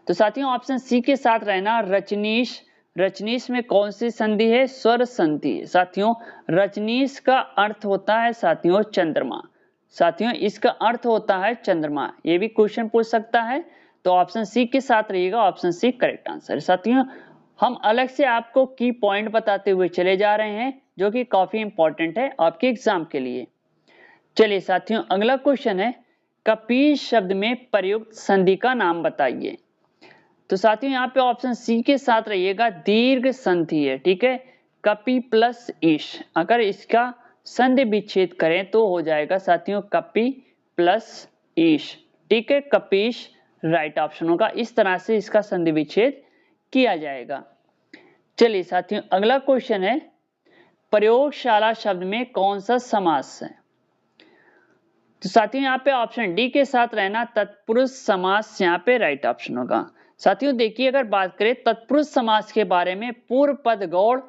तो साथियों ऑप्शन सी के साथ रहना रजनीश। रजनीश में कौन सी संधि है, स्वर संधि। साथियों रजनीश का अर्थ होता है साथियों चंद्रमा। साथियों इसका अर्थ होता है चंद्रमा, ये भी क्वेश्चन पूछ सकता है। तो ऑप्शन सी के साथ रहिएगा, ऑप्शन सी करेक्ट आंसर। साथियों हम अलग से आपको की पॉइंट बताते हुए चले जा रहे हैं, जो कि काफी इंपॉर्टेंट है आपके एग्जाम के लिए। चलिए साथियों अगला क्वेश्चन है, कपीश शब्द में प्रयुक्त संधि का नाम बताइए। तो साथियों यहाँ पे ऑप्शन सी के साथ रहिएगा, दीर्घ संधि है, ठीक है। कपि प्लस ईश, अगर इसका संधि विच्छेद करें तो हो जाएगा साथियों कपि प्लस ईश, ठीक है। कपीश राइट ऑप्शन होगा। इस तरह से इसका संधि विच्छेद किया जाएगा। चलिए साथियों अगला क्वेश्चन है, प्रयोगशाला शब्द में कौन सा समास है। तो साथियों यहाँ पे ऑप्शन डी के साथ रहना, तत्पुरुष समास यहाँ पे राइट ऑप्शन होगा। साथियों देखिए अगर बात करें तत्पुरुष समास के बारे में, पूर्व पद गौड़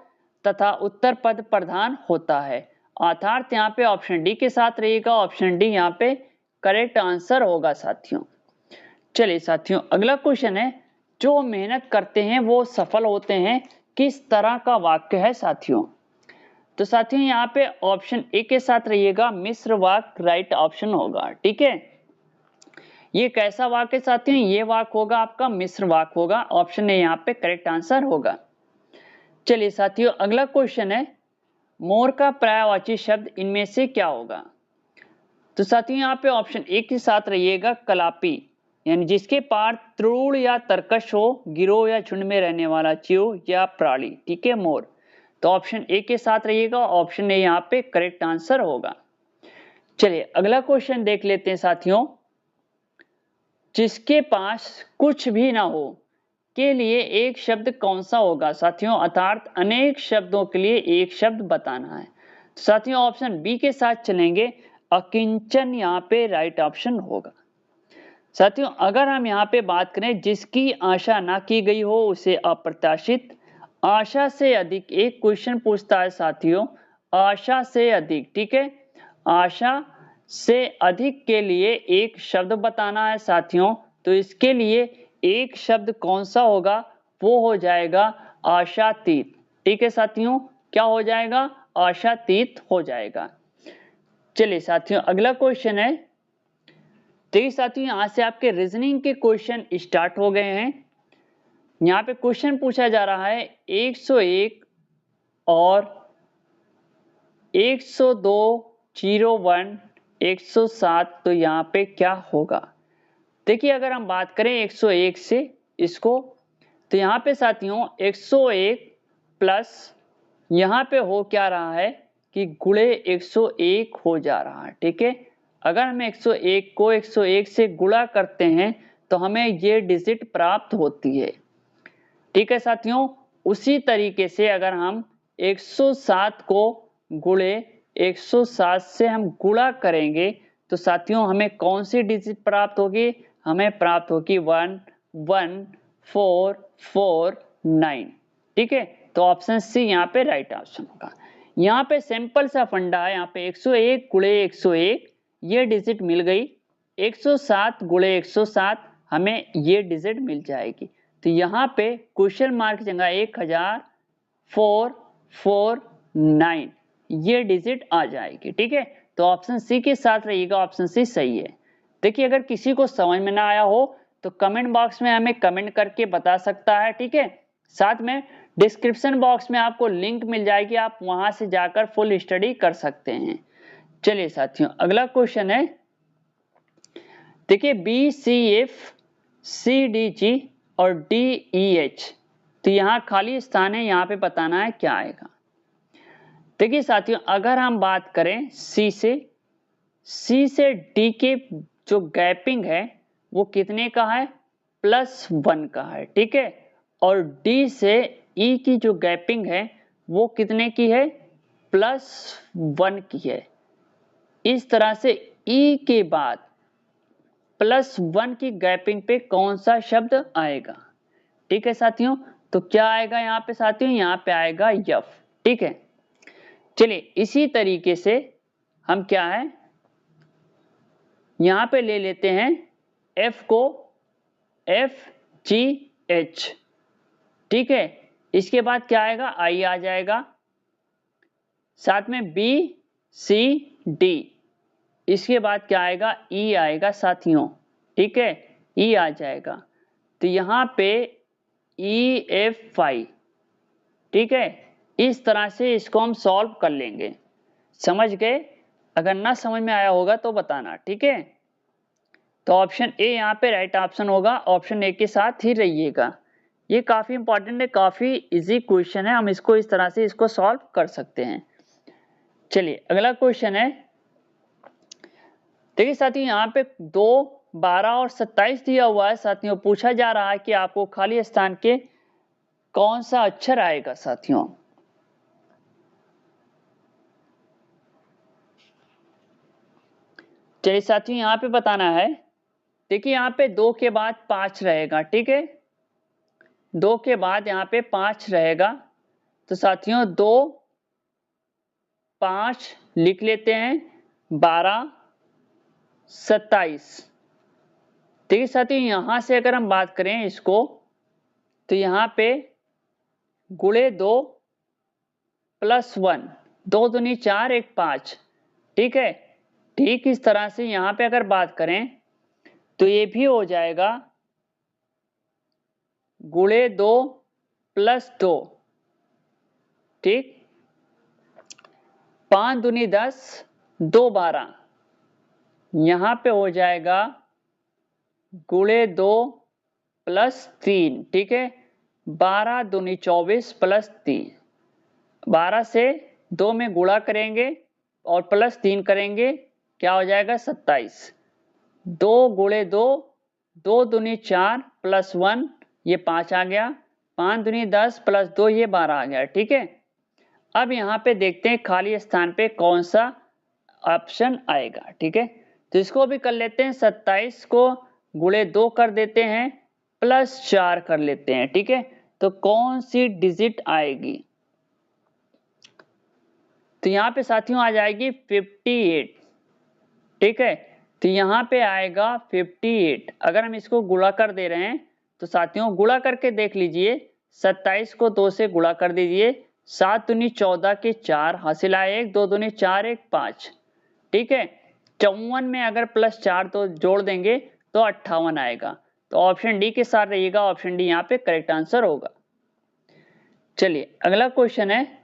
तथा उत्तर पद प्रधान होता है। अर्थात यहाँ पे ऑप्शन डी के साथ रहेगा, ऑप्शन डी यहाँ पे करेक्ट आंसर होगा साथियों। चलिए साथियों अगला क्वेश्चन है, जो मेहनत करते हैं वो सफल होते हैं, किस तरह का वाक्य है साथियों। तो साथियों यहाँ पे ऑप्शन ए के साथ रहिएगा, मिश्र वाक्य राइट ऑप्शन होगा, ठीक है। ये कैसा वाक्य साथियों, ये वाक्य होगा आपका मिश्र वाक्य होगा। ऑप्शन ए यहाँ पे करेक्ट आंसर होगा। चलिए साथियों अगला क्वेश्चन है, मोर का पर्यायवाची शब्द इनमें से क्या होगा। तो साथियों यहाँ पे ऑप्शन ए के साथ रहिएगा, कलापी, यानी जिसके पार त्रूण या तरकश हो, गिरोह या झुंड में रहने वाला जीव या प्राणी, ठीक है मोर। तो ऑप्शन ए के साथ रहिएगा, ऑप्शन ए यहाँ पे करेक्ट आंसर होगा। चलिए अगला क्वेश्चन देख लेते हैं साथियों, जिसके पास कुछ भी ना हो के लिए एक शब्द कौन सा होगा साथियों। अर्थात अनेक शब्दों के लिए एक शब्द बताना है। तो साथियों ऑप्शन बी के साथ चलेंगे, अकिंचन यहाँ पे राइट ऑप्शन होगा। साथियों अगर हम यहाँ पे बात करें, जिसकी आशा ना की गई हो उसे अप्रत्याशित, आशा से अधिक, एक क्वेश्चन पूछता है साथियों आशा से अधिक, ठीक है। आशा से अधिक के लिए एक शब्द बताना है साथियों, तो इसके लिए एक शब्द कौन सा होगा, वो हो जाएगा आशातीत, ठीक है साथियों। क्या हो जाएगा, आशातीत हो जाएगा। चलिए साथियों अगला क्वेश्चन है, देखिए साथियों यहां से आपके रीजनिंग के क्वेश्चन स्टार्ट हो गए हैं। यहाँ पे क्वेश्चन पूछा जा रहा है 101 और 102, 01, 107, तो यहाँ पे क्या होगा। देखिए अगर हम बात करें 101 से इसको, तो यहाँ पे साथियों 101 प्लस यहाँ पे हो क्या रहा है कि गुणे 101 हो जा रहा है, ठीक है। अगर हम 101 को 101 से गुणा करते हैं तो हमें ये डिजिट प्राप्त होती है, ठीक है साथियों। उसी तरीके से अगर हम 107 को गुणे 107 से हम गुणा करेंगे तो साथियों हमें कौन सी डिजिट प्राप्त होगी, हमें प्राप्त होगी 1 1.449। ठीक है, तो ऑप्शन सी यहाँ पे राइट ऑप्शन होगा। यहाँ पे सिंपल सा फंडा है, यहाँ पे 101 गुणे 101 ये डिजिट मिल गई, 107 गुणे 107 हमें ये डिजिट मिल जाएगी। तो यहाँ पे क्वेश्चन मार्क जगह 1449 ये डिजिट आ जाएगी। ठीक है, तो ऑप्शन सी के साथ रहिएगा, ऑप्शन सी सही है। देखिए अगर किसी को समझ में ना आया हो तो कमेंट बॉक्स में हमें कमेंट करके बता सकता है। ठीक है, साथ में डिस्क्रिप्शन बॉक्स में आपको लिंक मिल जाएगी, आप वहां से जाकर फुल स्टडी कर सकते हैं। चलिए साथियों अगला क्वेश्चन है, देखिए BCF CDG और DEH, तो यहाँ खाली स्थान है, यहाँ पे बताना है क्या आएगा। देखिए साथियों अगर हम बात करें C से D के जो गैपिंग है वो कितने का है, +1 का है। ठीक है, और D से E की जो गैपिंग है वो कितने की है, +1 की है। इस तरह से E के बाद +1 की गैपिंग पे कौन सा शब्द आएगा। ठीक है साथियों, तो क्या आएगा यहाँ पे साथियों, यहाँ पे आएगा F। ठीक है, चलिए इसी तरीके से हम क्या है यहाँ पे ले लेते हैं F को FGH। ठीक है, इसके बाद क्या आएगा, I आ जाएगा, साथ में BCD, इसके बाद क्या आएगा, E आएगा साथियों। ठीक है, E आ जाएगा, तो यहाँ पे EFI। ठीक है, इस तरह से इसको हम सॉल्व कर लेंगे। समझ गए, अगर ना समझ में आया होगा तो बताना। ठीक है, तो ऑप्शन ए यहाँ पे राइट ऑप्शन होगा, ऑप्शन ए के साथ ही रहिएगा। ये काफी इंपॉर्टेंट है, काफी इजी क्वेश्चन है, हम इसको इस तरह से इसको सॉल्व कर सकते हैं। चलिए अगला क्वेश्चन है, देखिए साथियों यहाँ पे 2, 12 और 27 दिया हुआ है साथियों। पूछा जा रहा है कि आपको खाली स्थान के कौन सा अक्षर आएगा साथियों। चलिए साथियों यहाँ पे बताना है, देखिए यहाँ पे 2 के बाद 5 रहेगा। ठीक है, 2 के बाद यहाँ पे 5 रहेगा, तो साथियों 2, 5 लिख लेते हैं, 12, 27। ठीक है साथियों, यहां से अगर हम बात करें इसको, तो यहाँ पे गुणे 2 +1, 2 दूनी 4, 1 5। ठीक है, ठीक इस तरह से यहाँ पे अगर बात करें तो ये भी हो जाएगा गुणे 2 +2। ठीक, 5 दूनी 10, 2 12, यहाँ पे हो जाएगा गुणे 2 +3। ठीक है, 12 दूनी 24 +3, 12 से 2 में गुणा करेंगे और +3 करेंगे, क्या हो जाएगा 27। 2 गुणे 2, 2 दूनी 4 +1 ये 5 आ गया, 5 दूनी 10 +2 ये 12 आ गया। ठीक है, अब यहाँ पे देखते हैं खाली स्थान पे कौन सा ऑप्शन आएगा। ठीक है, तो इसको भी कर लेते हैं, 27 को गुणे 2 कर देते हैं, +4 कर लेते हैं। ठीक है, तो कौन सी डिजिट आएगी, तो यहाँ पे साथियों आ जाएगी 58। ठीक है, तो यहाँ पे आएगा 58। अगर हम इसको गुणा कर दे रहे हैं तो साथियों गुणा करके देख लीजिए, 27 को 2 से गुणा कर दीजिए, 7 दूनी 14 के 4 हासिल आए 1, 2 दूनी 4, 1 5। ठीक है, 54 में अगर +4 तो जोड़ देंगे तो 58 आएगा, तो ऑप्शन डी के साथ रहिएगा, ऑप्शन डी यहाँ पे करेक्ट आंसर होगा। चलिए अगला क्वेश्चन है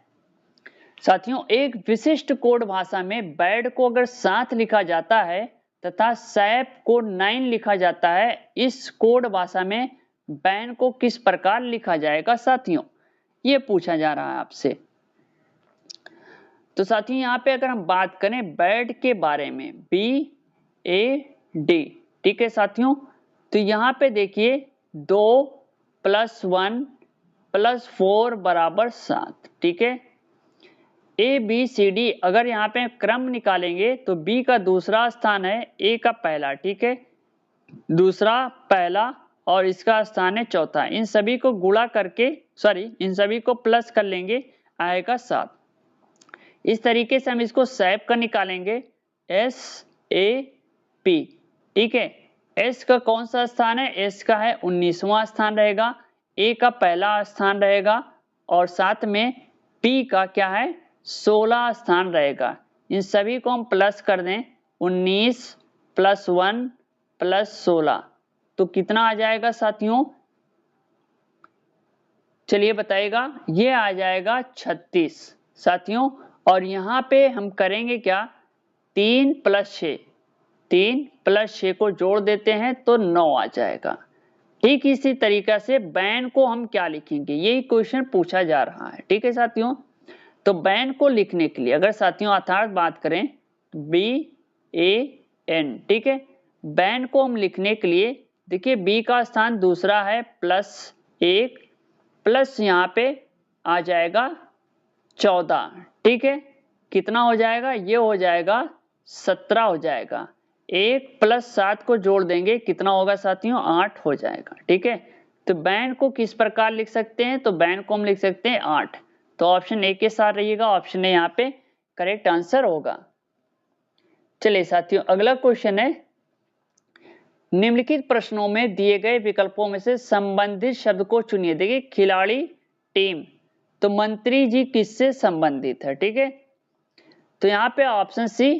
साथियों, एक विशिष्ट कोड भाषा में बैड को अगर 7 लिखा जाता है तथा सैप को 9 लिखा जाता है, इस कोड भाषा में बैन को किस प्रकार लिखा जाएगा साथियों, ये पूछा जा रहा है आपसे। तो साथियों यहाँ पे अगर हम बात करें बैड के बारे में, BAD। ठीक है साथियों, तो यहाँ पे देखिए 2 + 1 + 4 = 7। ठीक है, ABCD अगर यहाँ पे क्रम निकालेंगे तो B का दूसरा स्थान है, A का पहला। ठीक है, दूसरा पहला और इसका स्थान है चौथा। इन सभी को गुणा करके इन सभी को प्लस कर लेंगे, आएगा 7। इस तरीके से हम इसको सैप का निकालेंगे, SAP। ठीक है, S का कौन सा स्थान है? S का है 19वां स्थान रहेगा, A का पहला स्थान रहेगा और साथ में P का क्या है? 16 स्थान रहेगा। इन सभी को हम प्लस कर दें, 19 + 1 + 16 तो कितना आ जाएगा साथियों? चलिए बताइएगा। ये आ जाएगा 36 साथियों। और यहाँ पे हम करेंगे क्या? 3 + 6, 3 + 6 को जोड़ देते हैं तो 9 आ जाएगा। ठीक इसी तरीका से बैन को हम क्या लिखेंगे, यही क्वेश्चन पूछा जा रहा है। ठीक है साथियों, तो बैन को लिखने के लिए अगर साथियों अर्थात बात करें BAN, ठीक है, बैन को हम लिखने के लिए देखिए B का स्थान दूसरा है +1 प्लस यहाँ पे आ जाएगा 14। ठीक है, कितना हो जाएगा? ये हो जाएगा 17 हो जाएगा। 1 + 7 को जोड़ देंगे, कितना होगा साथियों? 8 हो जाएगा। ठीक है, तो बैन को किस प्रकार लिख सकते हैं? तो बैन को हम लिख सकते हैं 8। तो ऑप्शन ए के साथ रहिएगा, ऑप्शन ए यहाँ पे करेक्ट आंसर होगा। चलिए साथियों, अगला क्वेश्चन है, निम्नलिखित प्रश्नों में दिए गए विकल्पों में से संबंधित शब्द को चुनिए। देखिए खिलाड़ी, टीम, तो मंत्री जी किससे संबंधित है? ठीक है, तो यहाँ पे ऑप्शन सी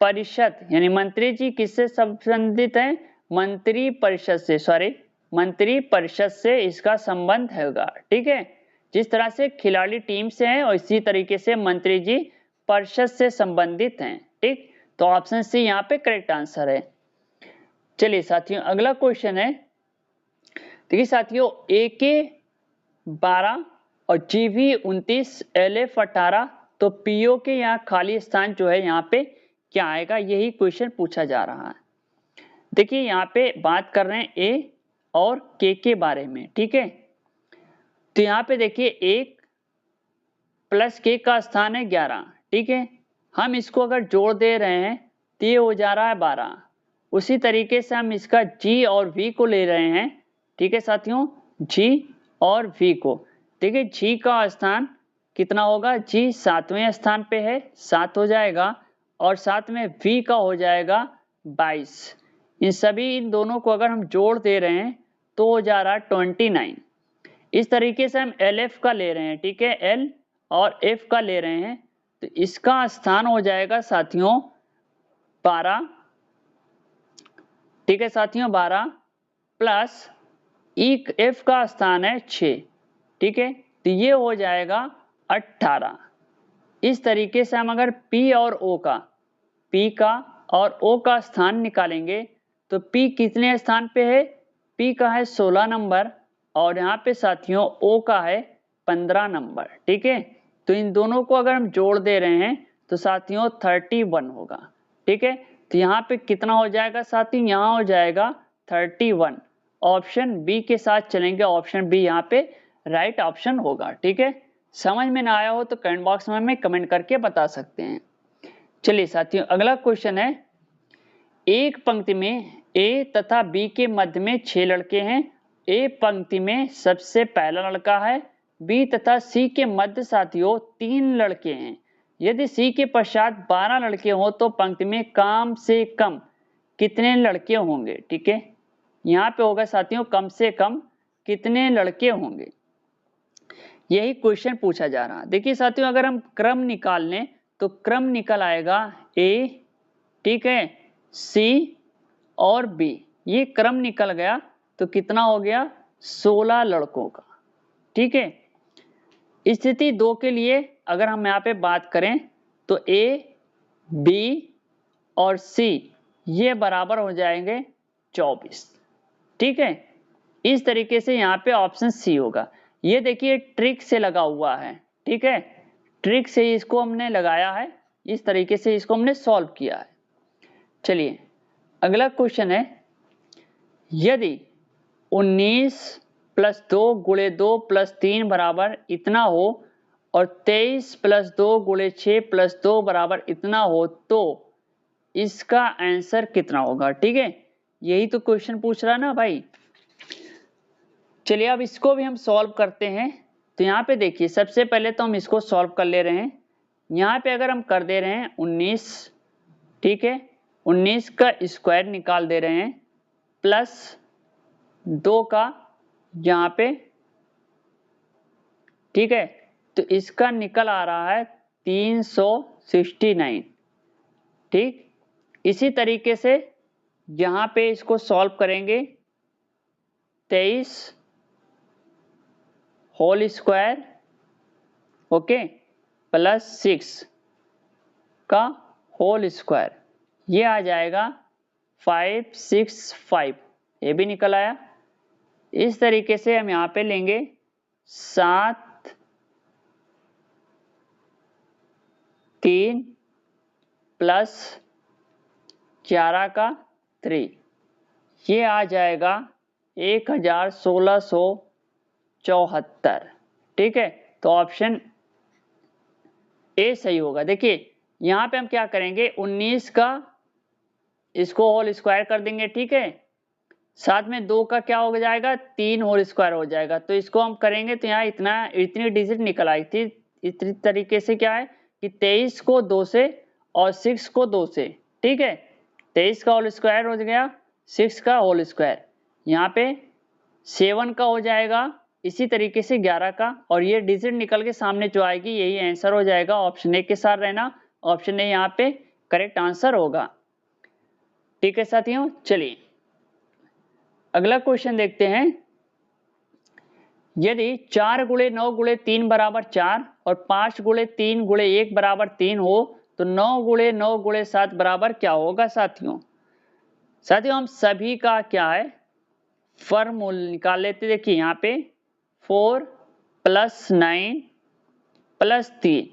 परिषद, यानी मंत्री जी किससे संबंधित है? मंत्री परिषद से, मंत्री परिषद से इसका संबंध होगा। ठीक है, जिस तरह से खिलाड़ी टीम से है और इसी तरीके से मंत्री जी परिषद से संबंधित हैं। ठीक, तो ऑप्शन सी यहाँ पे करेक्ट आंसर है। चलिए साथियों, अगला क्वेश्चन है, देखिए साथियों AK 12 और GV 29, LF 18, तो PO के यहाँ खाली स्थान जो है यहाँ पे क्या आएगा, यही क्वेश्चन पूछा जा रहा है। देखिए यहाँ पे बात कर रहे हैं A और K के बारे में। ठीक है, तो यहाँ पे देखिए 1 + K का स्थान है 11। ठीक है, हम इसको अगर जोड़ दे रहे हैं तो ये हो जा रहा है 12। उसी तरीके से हम इसका G और V को ले रहे हैं। ठीक है साथियों, G और V को, देखिए G का स्थान कितना होगा? G 7वें स्थान पे है, 7 हो जाएगा, और साथ में V का हो जाएगा 22। इन दोनों को अगर हम जोड़ दे रहे हैं तो हो जा रहा है 29। इस तरीके से हम LF का ले रहे हैं। ठीक है, L और F का ले रहे हैं, तो इसका स्थान हो जाएगा साथियों 12। ठीक है साथियों, 12 प्लस F का स्थान है 6। ठीक है, तो ये हो जाएगा 18। इस तरीके से हम अगर P और O का, P का और O का स्थान निकालेंगे तो P कितने स्थान पे है? P का है 16 नंबर और यहाँ पे साथियों O का है 15 नंबर। ठीक है, तो इन दोनों को अगर हम जोड़ दे रहे हैं तो साथियों 31 होगा। ठीक है, तो यहाँ पे कितना हो जाएगा साथियों? यहाँ हो जाएगा 31। ऑप्शन बी के साथ चलेंगे, ऑप्शन बी यहाँ पे राइट ऑप्शन होगा। ठीक है, समझ में ना आया हो तो कमेंट बॉक्स में हमें कमेंट करके बता सकते हैं। चलिए साथियों, अगला क्वेश्चन है, एक पंक्ति में A तथा B के मध्य में 6 लड़के हैं। A पंक्ति में सबसे पहला लड़का है, B तथा C के मध्य साथियों 3 लड़के हैं। यदि C के पश्चात 12 लड़के हों तो पंक्ति में कम से कम कितने लड़के होंगे? ठीक है, यहाँ पे होगा साथियों कम से कम कितने लड़के होंगे, यही क्वेश्चन पूछा जा रहा है। देखिए साथियों, अगर हम क्रम निकाल लें तो क्रम निकल आएगा A, ठीक है, C और B, ये क्रम निकल गया तो कितना हो गया? 16 लड़कों का। ठीक है, स्थिति 2 के लिए अगर हम यहाँ पे बात करें तो A, B और C ये बराबर हो जाएंगे 24। ठीक है, इस तरीके से यहाँ पे ऑप्शन सी होगा। ये देखिए ट्रिक से लगा हुआ है। ठीक है, ट्रिक से इसको हमने लगाया है, इस तरीके से इसको हमने सॉल्व किया है। चलिए अगला क्वेश्चन है, यदि 19 + 2 × 2 + 3 बराबर इतना हो और 23 + 2 × 6 + 2 बराबर इतना हो तो इसका आंसर कितना होगा? ठीक है, यही तो क्वेश्चन पूछ रहा है ना भाई। चलिए अब इसको भी हम सॉल्व करते हैं। तो यहाँ पे देखिए सबसे पहले तो हम इसको सॉल्व कर ले रहे हैं। यहाँ पे अगर हम कर दे रहे हैं 19, ठीक है, 19 का स्क्वायर निकाल दे रहे हैं प्लस 2 का यहाँ पे, ठीक है, तो इसका निकल आ रहा है 369। ठीक, इसी तरीके से यहाँ पे इसको सॉल्व करेंगे 23 होल स्क्वायर, ओके, प्लस 6 का होल स्क्वायर, ये आ जाएगा 565, ये भी निकल आया। इस तरीके से हम यहाँ पे लेंगे 7 3 प्लस 11 का 3, ये आ जाएगा 1674। ठीक है, तो ऑप्शन ए सही होगा। देखिए यहाँ पे हम क्या करेंगे, 19 का इसको होल स्क्वायर कर देंगे, ठीक है, साथ में 2 का क्या हो जाएगा, 3 होल स्क्वायर हो जाएगा। तो इसको हम करेंगे तो यहाँ इतनी डिजिट निकल आई थी। इस तरीके से क्या है कि 23 को 2 से और 6 को 2 से, ठीक है, 23 का होल स्क्वायर हो गया, 6 का होल स्क्वायर, यहाँ पे 7 का हो जाएगा, इसी तरीके से 11 का, और ये डिजिट निकल के सामने जो आएगी यही आंसर हो जाएगा। ऑप्शन ए के साथ रहना, ऑप्शन ए यहाँ पे करेक्ट आंसर होगा। ठीक है साथियों, चलिए अगला क्वेश्चन देखते हैं। यदि 4 गुणे 9 गुणे 3 बराबर 4 और 5 गुणे 3 गुणे 1 बराबर 3 हो तो 9 गुणे 9 गुणे 7 बराबर क्या होगा साथियों। साथियों हम सभी का क्या है फॉर्मूला निकाल लेते। देखिए यहाँ पे 4 प्लस 9 प्लस 3,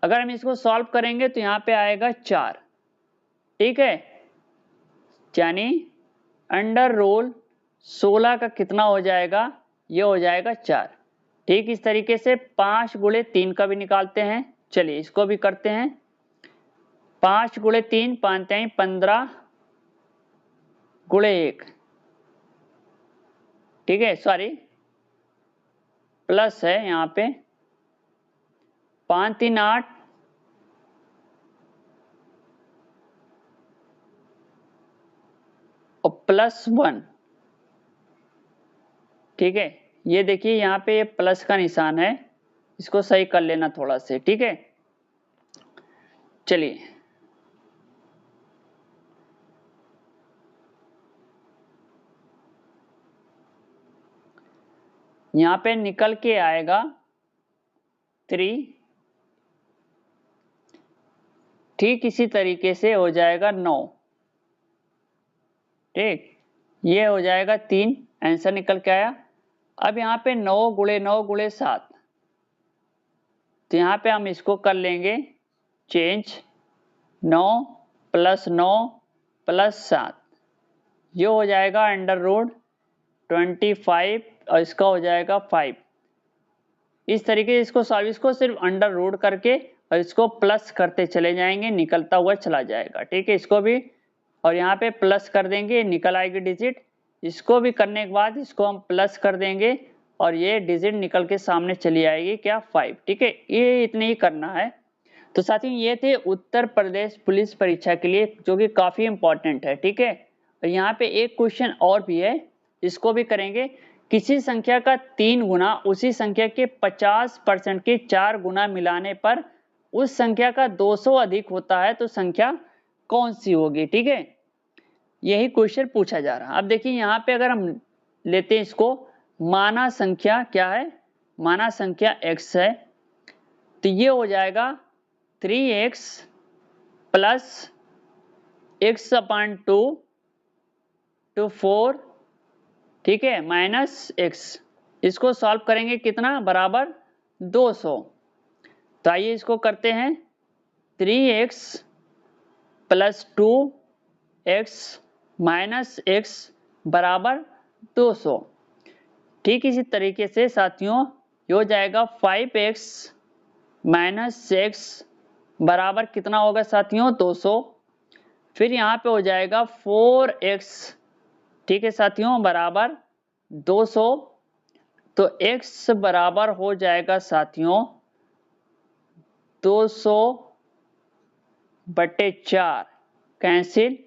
अगर हम इसको सॉल्व करेंगे तो यहाँ पे आएगा 4, ठीक है, यानी अंडर रूल 16 का कितना हो जाएगा, ये हो जाएगा 4। ठीक, इस तरीके से 5 गुणे 3 का भी निकालते हैं। चलिए इसको भी करते हैं। 5 गुणे 3 पानते हैं 15 गुणे 1, ठीक है, सॉरी प्लस है यहाँ पे 5 3 8 और प्लस 1, ठीक है, ये देखिए यहाँ पे ये प्लस का निशान है, इसको सही कर लेना थोड़ा से, ठीक है। चलिए यहाँ पे निकल के आएगा 3, ठीक इसी तरीके से हो जाएगा 9, ठीक, ये हो जाएगा 3, आंसर निकल के आया। अब यहाँ पे 9 गुणे 9 गुणे 7, तो यहाँ पे हम इसको कर लेंगे चेंज, 9 प्लस 9 प्लस 7, ये हो जाएगा अंडर रूट 25 और इसका हो जाएगा 5। इस तरीके से इसको सॉल्व, इसको सिर्फ अंडर रूट करके और इसको प्लस करते चले जाएंगे, निकलता हुआ चला जाएगा, ठीक है, इसको भी और यहाँ पे प्लस कर देंगे, निकल आएगी डिजिट, इसको भी करने के बाद इसको हम प्लस कर देंगे और ये डिजिट निकल के सामने चली आएगी क्या, 5, ठीक है, ये इतने ही करना है। तो साथियों ये थे उत्तर प्रदेश पुलिस परीक्षा के लिए जो कि काफी इंपॉर्टेंट है, ठीक है। और यहाँ पे एक क्वेश्चन और भी है, इसको भी करेंगे। किसी संख्या का 3 गुना उसी संख्या के 50% के 4 गुना मिलाने पर उस संख्या का 200 अधिक होता है तो संख्या कौन सी होगी, ठीक है, यही क्वेश्चन पूछा जा रहा है। अब देखिए यहाँ पे अगर हम लेते हैं इसको, माना संख्या क्या है, माना संख्या x है, तो ये हो जाएगा 3x प्लस x/2 to 4, ठीक है, माइनस x, इसको सॉल्व करेंगे कितना बराबर 200। तो आइए इसको करते हैं 3x plus 2x minus x बराबर 200। ठीक इसी तरीके से साथियों ये हो जाएगा 5x माइनस x बराबर कितना होगा साथियों 200। फिर यहाँ पे हो जाएगा 4x, ठीक है साथियों, बराबर 200, तो x बराबर हो जाएगा साथियों 200/4, कैंसिल,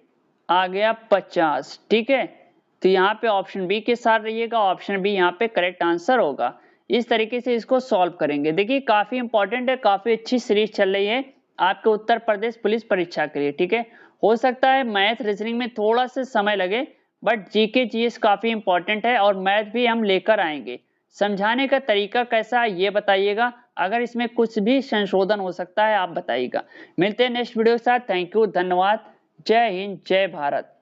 आ गया 50। ठीक है, तो यहाँ पे ऑप्शन बी के साथ रहिएगा, ऑप्शन बी यहाँ पे करेक्ट आंसर होगा। इस तरीके से इसको सॉल्व करेंगे। देखिए काफी इंपॉर्टेंट है, काफी अच्छी सीरीज चल रही है आपके उत्तर प्रदेश पुलिस परीक्षा के लिए। ठीक है, हो सकता है मैथ रीजनिंग में थोड़ा सा समय लगे, बट जीके जीएस काफी इंपॉर्टेंट है और मैथ भी हम लेकर आएंगे। समझाने का तरीका कैसा है ये बताइएगा, अगर इसमें कुछ भी संशोधन हो सकता है आप बताइएगा। मिलते हैं नेक्स्ट वीडियो के साथ। थैंक यू, धन्यवाद। जय हिंद, जय भारत।